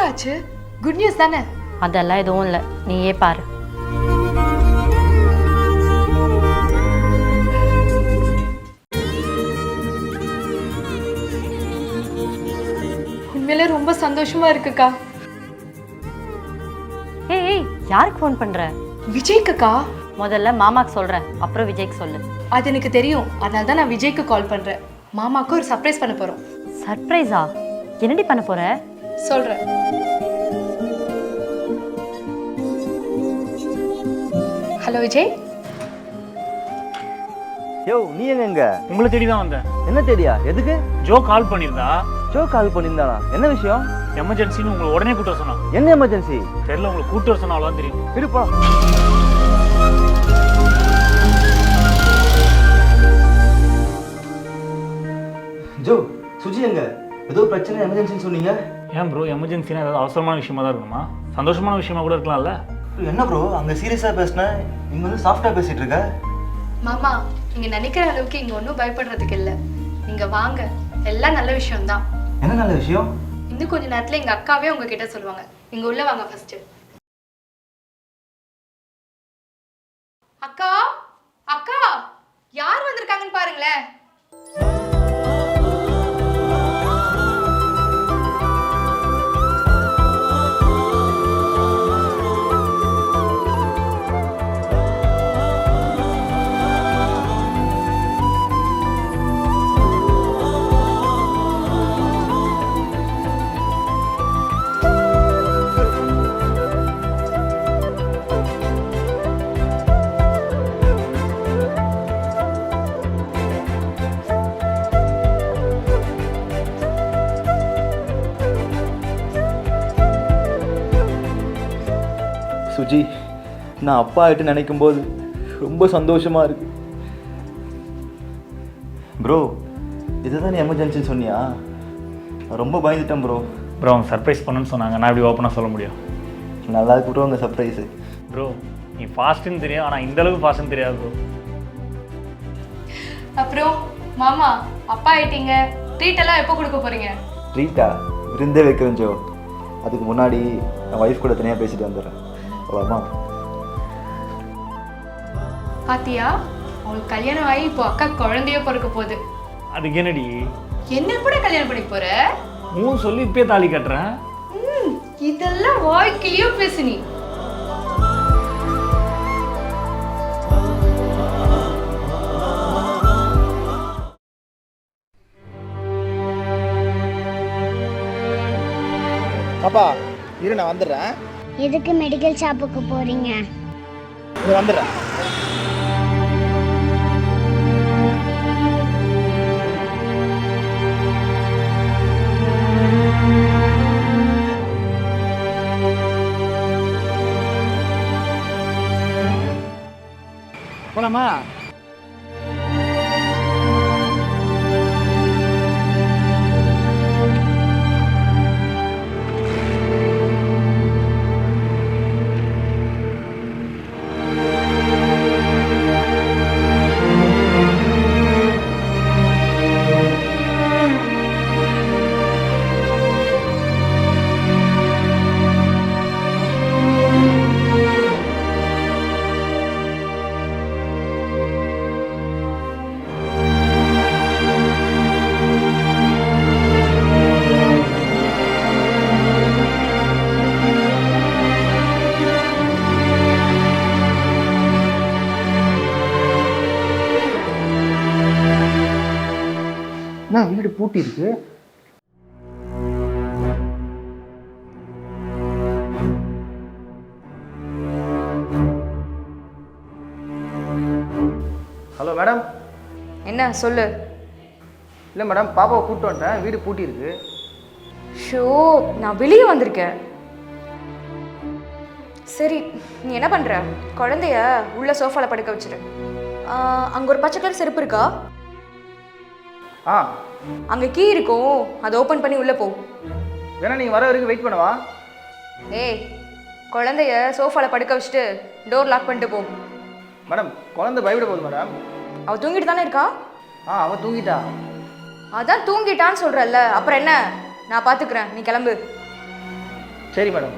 என்னக்கா ஆச்சு? Good news தானே? அதெல்லாம் எதுவும் இல்லை, நீயே பாரு. உண்மையிலே ரொம்ப சந்தோஷமா இருக்குக்கா. ஏய், யாருக்கு ஃபோன் பண்ற? விஜய்க்குக்கா. முதல்ல மாமாக்கு சொல்றேன், அப்புறம் விஜய்க்கு சொல்லு. அது எனக்கு தெரியும், அதனால தான் நான் விஜய்க்கு கால் பண்றேன். மாமாக்கு ஒரு சர்ப்ரைஸ் பண்ண போறோம். சர்ப்ரைஸா? என்னடி பண்ண போற? சொல்றேன். ஹலோ விஜய். யோ, நீ எங்க? உங்களை தேடி தான் வந்தேன். என்ன தேடியா? எதுக்கு? ஜோ கால் பண்ணியிருந்தா. ஜோ கால் பண்ணியிருந்தானா? என்ன விஷயம்? எமர்ஜென்சின்னு உங்களை உடனே கூட்டு வர சொன்னான். என்ன எமர்ஜென்சி? தெரியல, உங்களை கூட்டு வர சொன்னாலும் தெரியும். இருப்பா. ஜோ, சுஜி எங்க? ஏதோ பிரச்சனை எமர்ஜென்சின்னு சொன்னீங்க. ஏன் ப்ரோ, எமர்ஜென்சினா ஏதாவது அவசரமான விஷயமா தான் இருக்குமா? சந்தோஷமான விஷயமா கூட இருக்கலாம்ல. என்ன ப்ரோ, அங்க சீரியஸா பேசினேன், இங்க வந்து சாஃப்டா பேசிட்டு இருக்க. மாமா, நீங்க நினைக்கிற அளவுக்கு இங்க ஒன்றும் பயப்படுறதுக்கு இல்லை. நீங்க வாங்க, எல்லாம் நல்ல விஷயம்தான். என்ன நல்ல விஷயம்? இன்னும் கொஞ்ச நேரத்துல எங்க அக்காவே உங்ககிட்ட சொல்லுவாங்க. நீங்க உள்ள வாங்க ஃபர்ஸ்ட். அக்கா, அக்கா, யார் வந்திருக்காங்கன்னு பாருங்களேன். சுஜி, நான் அப்பா ஆகிட்டு நினைக்கும் போது ரொம்ப சந்தோஷமா இருக்கு. ப்ரோ, இதுதான் நீ எமர்ஜென்சின்னு சொன்னியா? ரொம்ப பயந்துட்டேன் ப்ரோ. ப்ரோ, அவங்க சர்ப்ரைஸ் பண்ணுன்னு சொன்னாங்க, நான் இப்படி ஓப்பனாக சொல்ல முடியும்? நல்லா இருக்கு ப்ரோ உங்க சர்ப்ரைஸு. ப்ரோ, நீ ஃபாஸ்ட்டுன்னு தெரியும், ஆனால் இந்த அளவுக்கு ஃபாஸ்ட்டுன்னு தெரியாது ப்ரோ. அப்புறம் மாமா, அப்பா ஆயிட்டீங்க, ட்ரீட் எல்லாம் எப்போ கொடுக்க போறீங்க? ட்ரீட்டா? விருந்தே வைக்கிறேன் ஜோ. அதுக்கு முன்னாடி என் ஒய்ஃப் கூட தனியாக பேசிட்டு வந்துடுறேன். அவ்வளோமா? பாத்தியா, அவங்களுக்கு கல்யாணம் ஆகி இப்போ அக்கா குழந்தைய பிறக்க போகுது. அதுக்கு என்னடி, என்ன கூட கல்யாணம் பண்ணி போற? சொல்லி இப்பயே தாலி கட்டுறேன். இதெல்லாம் வாழ்க்கையிலயோ பேசுனி. அப்பா இரு, நான் வந்துடுறேன். எதுக்கு மெடிக்கல் ஷாப்புக்கு போறீங்க? வந்துடுறேன். போலாமா? என்ன வீடு பூட்டி இருக்கு? Hello madam. என்ன சொல்லு? இல்லை மேடம், பாப்பாவை கூப்பிட்டு வந்துட்டேன், வீடு பூட்டி இருக்கு. ஷோ, நான் வெளியே வந்திருக்கேன். சரி, நீ என்ன பண்ணுற? குழந்தைய உள்ள சோஃபாவில் படுக்க வச்சிரு. அங்கே ஒரு பச்சை கலர் செருப்பு இருக்கா? அங்கே கீ இருக்கும், அதை ஓப்பன் பண்ணி உள்ளே போ. வேணா நீங்கள் வர வரைக்கும் வெயிட் பண்ணவா? ஏய், குழந்தைய சோஃபாவில் படுக்க வச்சுட்டு டோர் லாக் பண்ணிட்டு போ. மேடம், குழந்தை பயப்பட போகுது மேடம். அவள் தூங்கிட்டு தானே இருக்கா? அவள் தூங்கிட்டா. அதான் தூங்கிட்டான்னு சொல்கிறல்ல, அப்புறம் என்ன? நான் பார்த்துக்கிறேன், நீ கிளம்பு. சரி மேடம்.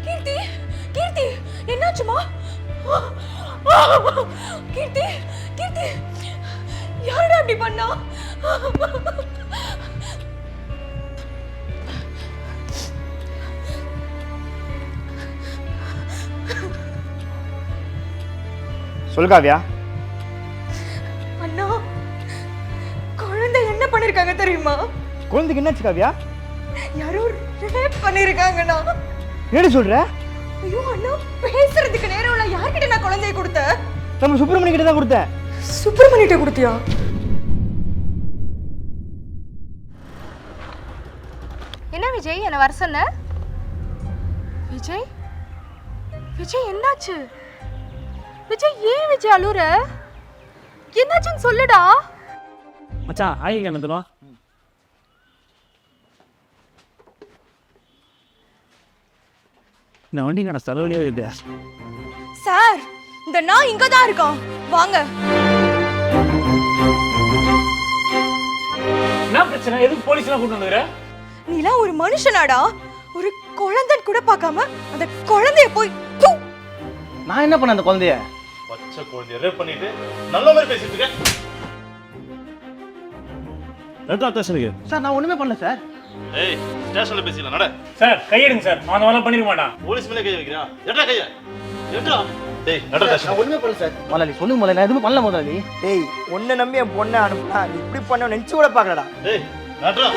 கீர்த்தி, கீர்த்தி, என்னாச்சுமா? கீர்த்தி, கீர்த்தி, யாரா அப்படி பண்ணா? சொல்லு காவியா. அண்ணா, குழந்தை என்ன பண்ணிருக்காங்க தெரியுமா? குழந்தைக்கு என்னாச்சு காவியா? யாரோ ரேப் பண்ணிருக்காங்கண்ணா. என்ன சொல்ற? ஐயோ அண்ணா, பேசுறதுக்கு நேரம் இல்ல. யார்கிட்ட நான் குழந்தையை கொடுத்தேன்? நம்ம சுப்பிரமணி கிட்ட தான் கொடுத்தேன். சுப்பிரமணிட்ட கொடுத்தியா? என்ன விஜய் என்ன வர சொன்ன? விஜய் விஜய் என்னாச்சு? விஜய் ஏன் விஜய் அழுற? என்னாச்சுன்னு சொல்லுடா. மச்சான் ஆகி என்னதுலாம் இந்த வண்டி நான் தலைவலியே இல்லை. சார், இந்த நான் இங்க தான் இருக்கோம். வாங்க. என்ன பிரச்சனை? எதுக்கு போலீஸ்லாம் கூட்டு வந்துக்கிற? நீலாம் ஒரு மனுஷனாடா? ஒரு குழந்தைன்னு கூட பார்க்காம அந்த குழந்தைய போய் தூ. நான் என்ன பண்ண அந்த குழந்தைய? பச்சை குழந்தைய ரேப் பண்ணிட்டு நல்ல மாதிரி பேசிட்டு இருக்க. ஸ்டேஷனுக்கு சார் நான் ஒண்ணுமே பண்ணல சார். ஏய் ஸ்டேஷன்ல பேசிடலாம் நட. சார் கையெடுங்க சார். அவன் வரலாம் பண்ணிருக்க மாட்டான். போலீஸ் மேலே கை வைக்கிறா. எட்ரா கைய எட்ரா. டேய் நட நான் ஸ்டேஷன். ஒண்ணுமே பண்ணல சார். முதலாளி சொல்லுங்க முதலாளி, நான் எதுவுமே பண்ணல முதலாளி. டேய் உன்னை நம்பி என் பொண்ணை அனுப்புனா நீ இப்படி பண்ண நினச்சி கூட பார்க்கலடா. டேய் நட்ரா.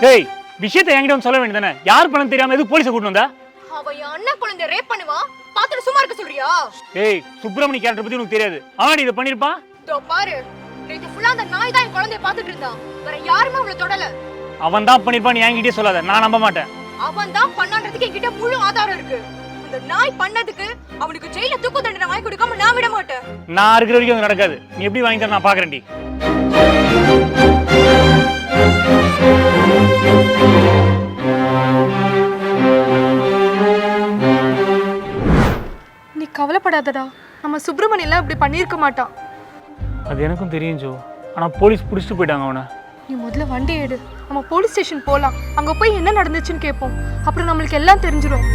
ஏய் விஷயத்தை என்கிட்ட வந்து சொல்ல வேண்டியதானே? யார் பணம் தெரியாம எதுக்கு போலீஸை கூட்டு வந்தா? அவன் என் அண்ணன் குழந்தை ரேப் பண்ணுவான். பாத்துட்டு சும்மா இருக்க சொல்றியா? ஏய் சுப்பிரமணி கேரக்டர் பத்தி உனக்கு தெரியாது. அவன் இதை பண்ணிருப்பான். இதோ பாரு, நேத்து ஃபுல்லா அந்த நாய் தான் என் குழந்தைய பாத்துட்டு இருந்தான். வேற யாருமே அவளை தொடல. அவன் தான் பண்ணிருப்பான். என்கிட்டயே சொல்லாத, நான் நம்ப மாட்டேன். அவன் தான் பண்ணான்றதுக்கு என்கிட்ட முழு ஆதாரம் இருக்கு. அந்த நாய் பண்ணதுக்கு அவனுக்கு ஜெயில தூக்கு தண்டனை வாங்கி கொடுக்காம நான் விட மாட்டேன். நான் இருக்கிற வரைக்கும் அது நடக்காது. நீ எப்படி வாங்கி தர நான் பாக்குறேன்டி. நீ கவலைப்படாதடா. நம்ம சுப்பிரமணியெல்லாம் இப்படி பண்ணியிருக்க மாட்டான். அது எனக்கும் தெரியும் ஜோ. ஆனா போலீஸ் பிடிச்சிட்டு போயிட்டாங்க அவனை. நீ முதல்ல வண்டி எடு. நம்ம போலீஸ் ஸ்டேஷன் போலாம். அங்க போய் என்ன நடந்துச்சுன்னு கேட்போம். அப்புறம் நம்மளுக்கு எல்லாம் தெரிஞ்சிடும்.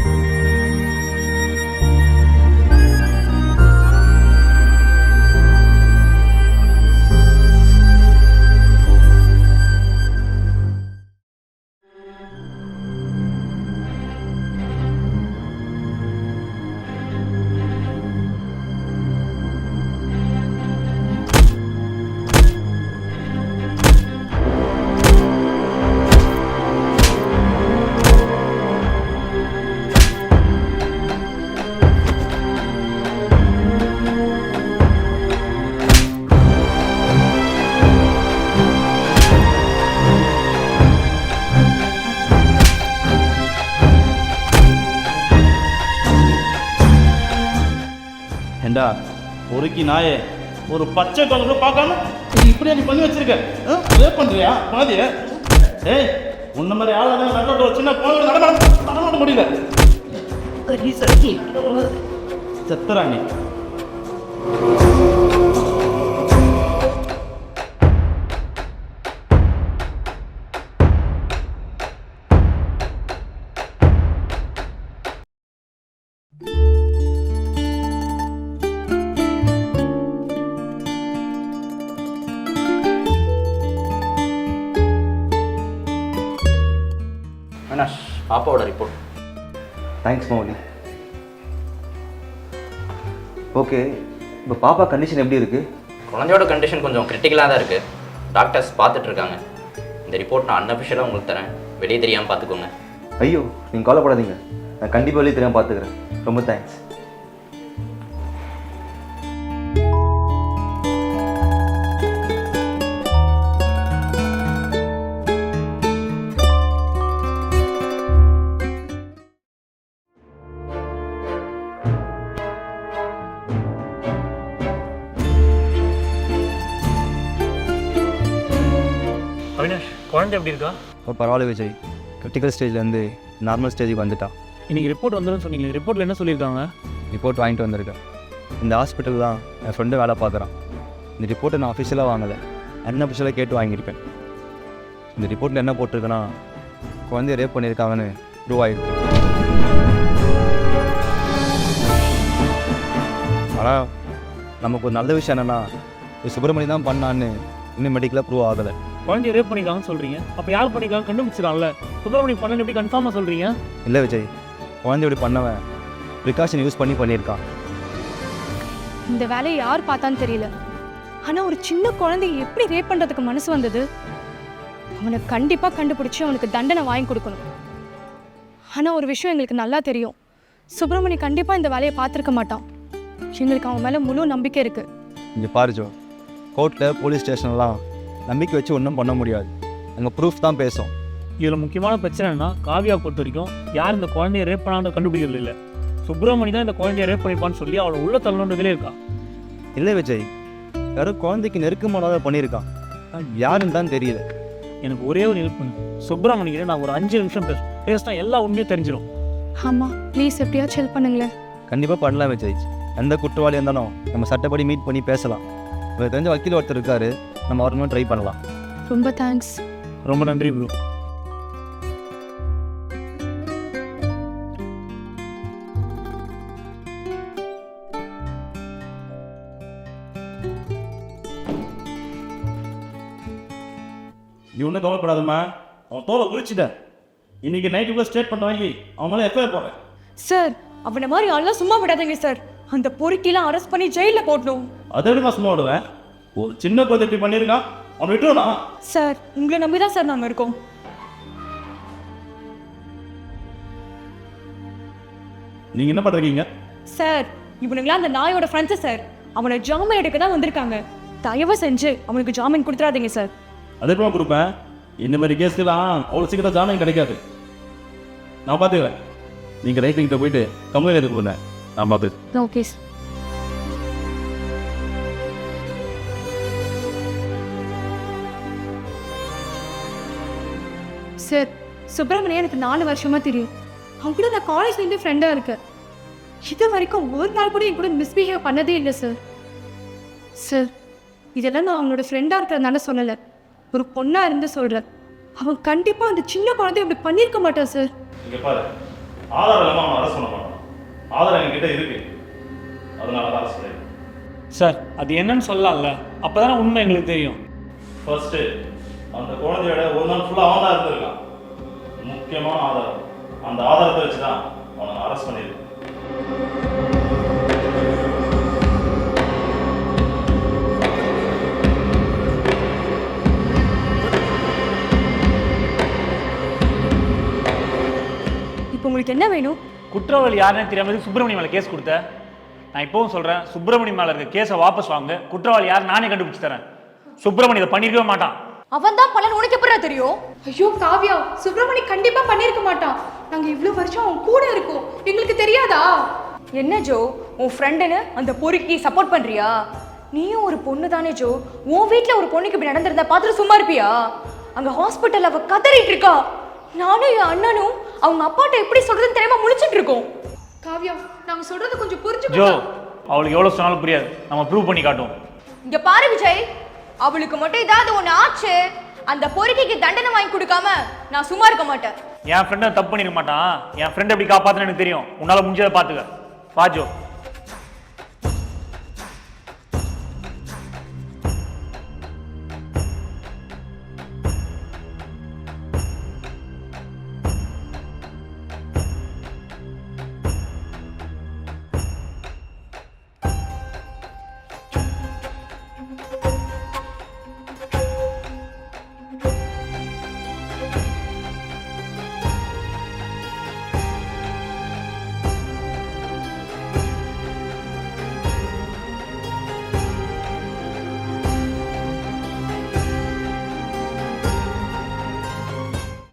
ஏண்டா பொறுக்கி நாயே, ஒரு பச்சை குழந்தை கூட பார்க்காம இப்படியா நீ பண்ணி வச்சிருக்க? ரேப் பண்றியா பாதிய? ஏய் உன்ன மாதிரி ஆள் நடக்க ஒரு சின்ன குழந்தை நடமாட முடியல. செத்துறாங்க. பாப்பாவோட ரிப்போர்ட். தேங்க்ஸ் மௌலி. ஓகே, இப்போ பாப்பா கண்டிஷன் எப்படி இருக்குது? குழந்தையோட கண்டிஷன் கொஞ்சம் கிரிட்டிக்கலாக தான் இருக்குது. டாக்டர்ஸ் பார்த்துட்ருக்காங்க. இந்த ரிப்போர்ட் நான் அன்அஃபிஷியலாக உங்களுக்கு தரேன். வெளியே தெரியாமல் பார்த்துக்கோங்க. ஐயோ, நீங்கள் கவலைப்படாதீங்க, நான் கண்டிப்பாக வெளியே தெரியாமல் பார்த்துக்கிறேன். ரொம்ப தேங்க்ஸ். அவினாஷ், குழந்தை எப்படி இருக்கா? இப்போ பரவாயில்ல விஜய், கிரிட்டிக்கல் ஸ்டேஜ்லேருந்து நார்மல் ஸ்டேஜுக்கு வந்துட்டான். இன்னைக்கு ரிப்போர்ட் வந்துடும் சொன்னீங்க. ரிப்போர்ட்டில் என்ன சொல்லியிருக்காங்க? ரிப்போர்ட் வாங்கிட்டு வந்திருக்கேன். இந்த ஹாஸ்பிட்டல் தான் என் ஃப்ரெண்டு வேலை பார்க்குறான். இந்த ரிப்போர்ட்டை நான் அஃபிஷியலாக வாங்கலை, அன்அஃபிஷியலாக கேட்டு வாங்கியிருப்பேன். இந்த ரிப்போர்ட்டில் என்ன போட்டிருக்குன்னா, குழந்தைய ரேப் பண்ணியிருக்காங்கன்னு ப்ரூவ் ஆகிருக்கு. ஆனால் நமக்கு ஒரு நல்ல விஷயம் என்னென்னா, இது சுப்பிரமணி தான் பண்ணான்னு இன்னும் மெடிக்கலாக ப்ரூவ் ஆகலை. குழந்தைய ரேப் பண்ணிக்காங்கன்னு சொல்கிறீங்க, அப்போ யார் பண்ணிக்காங்க கண்டுபிடிச்சிடலாம்ல? சுப்பிரமணி பண்ணு எப்படி கன்ஃபார்மாக சொல்கிறீங்க? இல்லை விஜய், குழந்தையோட பண்ணவன் ப்ரிகாஷன் யூஸ் பண்ணியிருக்கான். இந்த வேலையை யார் பார்த்தான்னு தெரியல. ஆனால் ஒரு சின்ன குழந்தைய எப்படி ரேப் பண்ணுறதுக்கு மனசு வந்தது? அவனை கண்டிப்பாக கண்டுபிடிச்சி அவனுக்கு தண்டனை வாங்கி கொடுக்கணும். ஆனால் ஒரு விஷயம் எங்களுக்கு நல்லா தெரியும், சுப்பிரமணி கண்டிப்பாக இந்த வேலையை பார்த்துருக்க மாட்டான். எங்களுக்கு அவன் மேலே முழு நம்பிக்கை இருக்குது. இங்கே பாரு ஜோ, கோர்ட்டில் போலீஸ் ஸ்டேஷன்லாம் நம்பிக்கை வச்சு ஒன்றும் பண்ண முடியாது. அங்கே ப்ரூஃப் தான் பேசும். இதில் முக்கியமான பிரச்சனைனா, காவியா பொறுத்த வரைக்கும் யார் இந்த குழந்தைய ரேப் பண்ணான்னு கண்டுபிடிக்கிறது இல்லை. சுப்பிரமணி தான் இந்த குழந்தைய ரேப் பண்ணிப்பான்னு சொல்லி அவளை உள்ள தள்ளணுன்றதுலே இருக்கா. இல்லை விஜய், யாரும் குழந்தைக்கு நெருக்கமானதை பண்ணியிருக்கான், யாருன்னு தான் தெரியல. எனக்கு ஒரே ஒரு ஹெல்ப் பண்ணு. சுப்பிரமணிக்கிட்ட நான் ஒரு 5 நிமிஷம் பேசினா எல்லா உண்மையும் தெரிஞ்சிடும். ஆமாம், ப்ளீஸ் எப்படியாச்சும் ஹெல்ப் பண்ணுங்களேன். கண்டிப்பாக பண்ணலாம் விஜய். எந்த குற்றவாளி இருந்தாலும் நம்ம சட்டப்படி மீட் பண்ணி பேசலாம். உங்களுக்கு தெரிஞ்ச வக்கீல் ஒருத்தர் இருக்காரு, நம்ம அவருமே ட்ரை பண்ணலாம். ரொம்ப தேங்க்ஸ். ரொம்ப நன்றி ப்ரோ. நீ ஒன்றும் கவலைப்படாதம்மா, அவன் தோலை குறிச்சிட்டேன். இன்னைக்கு நைட்டுக்குள்ளே ஸ்டேட் பண்ண வாங்கி அவன் மேலே எஃப்ஐஆர் போகிறேன். சார், அவனை மாதிரி ஆள்லாம் சும்மா விடாதீங்க சார். அந்த பொறுக்கிலாம் அரெஸ்ட் பண்ணி ஜெயிலில் போடணும். அதை விட நான் சும்மா விடுவேன். ஒரு சின்ன குழந்தை இப்படி பண்ணியிருக்கான், அவன் விட்டுருவா? சார், உங்களை நம்பி தான் சார் நாங்கள் இருக்கோம். நீங்கள் என்ன பண்ணுறீங்க? சார், இவனுங்களாம் அந்த நாயோட ஃப்ரெண்ட்ஸு சார். அவனை ஜாமீன் எடுக்க தான் வந்திருக்காங்க. தயவு செஞ்சு அவனுக்கு ஜாமீன் கொடுத்துடாதீங்க சார். அதே போல கொடுப்பேன். இந்த மாதிரி கேஸ்லாம் அவ்வளோ சீக்கிரம் ஜாமீன் கிடைக்காது. நான் பார்த்துக்கிறேன். நீங்கள் ரைட்டிங்கிட்ட போயிட்டு கம்ப்ளைண்ட் எடுத்து கொடுங்க, நான் பார்த்து. Okay sir. சுப்பிரமணியம் எனக்கு 4 வருஷமா தெரியும். அவன் கூட நான் காலேஜ்லேருந்து ஃப்ரெண்டாக இருக்கேன். இது வரைக்கும் ஒரு நாள் கூட என் கூட மிஸ்பிஹேவ் பண்ணதே இல்லை சார். சார், இதெல்லாம் நான் அவனோட ஃப்ரெண்டாக இருக்கிறதுனால சொல்லலை, ஒரு பொண்ணாக இருந்து சொல்கிறேன். அவன் கண்டிப்பாக அந்த சின்ன குழந்தைய அப்படி பண்ணியிருக்க மாட்டான் சார். இங்கே பாரு, ஆதாரம் இல்லாமல் அவன் அரெஸ்ட் பண்ண மாட்டான். ஆதாரம் எங்ககிட்ட இருக்கு, அதனால தான் அரெஸ்ட் பண்ணிருக்கேன். சார், அது என்னன்னு சொல்லலாம்ல, அப்போ தானே உண்மை எங்களுக்கு தெரியும். ஃபர்ஸ்ட்டு அந்த குழந்தையோட ஒரு நாள் ஃபுல்லாக அவன் தான் இருந்திருக்கான். முக்கியமான ஆதாரம். அந்த ஆதாரத்தை வச்சு தான் அவனை அரெஸ்ட் பண்ணியிருக்கேன். இப்போ உங்களுக்கு என்ன வேணும்? குற்றவாளி யாருன்னு தெரியாமல் சுப்பிரமணி மேலே கேஸ் கொடுத்த. நான் இப்போவும் சொல்கிறேன், சுப்பிரமணி மேலே இருக்க கேஸை வாபஸ் வாங்க. குற்றவாளி யார் நானே கண்டுபிடிச்சு தரேன். சுப்பிரமணி இதை பண்ணிருக்கவே மாட்டான். அவன் தான் பலன் உனக்கு எப்படா தெரியும்? ஐயோ காவியா, சுப்பிரமணி கண்டிப்பா பண்ணிருக்க மாட்டான். நாங்க இவ்வளவு வருஷம் அவன் கூட இருக்கோம், எங்களுக்கு தெரியாதா? என்ன ஜோ, உன் ஃப்ரெண்டுன்னு அந்த பொறுக்கி சப்போர்ட் பண்றியா? நீயும் ஒரு பொண்ணு தானே ஜோ. உன் வீட்டில் ஒரு பொண்ணுக்கு இப்படி நடந்திருந்தா பார்த்துட்டு சும்மா இருப்பியா? அங்கே ஹாஸ்பிட்டல் அவ கதறிட்டு இருக்கா. நானும் என் அண்ணனும் அவங்க அப்பாட்ட எப்படி சொல்றதுன்னு தெரியாம முழிச்சிட்டு இருக்கோம். காவியா, நாங்க சொல்றது கொஞ்சம் ஜோ, புரிஞ்சுக்கோ. அவளுக்கு எவ்வளோ சொன்னாலும் புரியாது, நம்ம ப்ரூவ் பண்ணி காட்டுவோம். இங்க பாரு விஜய், அவளுக்கு மட்டும் ஏதாவது ஒன்று ஆச்சு, அந்த பொறுக்கிக்கு தண்டனை வாங்கி கொடுக்காம நான் சும்மா இருக்க மாட்டேன். என் ஃப்ரெண்டை தப்பு பண்ணிருக்க மாட்டான். என் ஃப்ரெண்ட் எப்படி காப்பாத்துன்னு எனக்கு தெரியும். உன்னால முடிஞ்சதை பார்த்துக்க. வா ஜோ.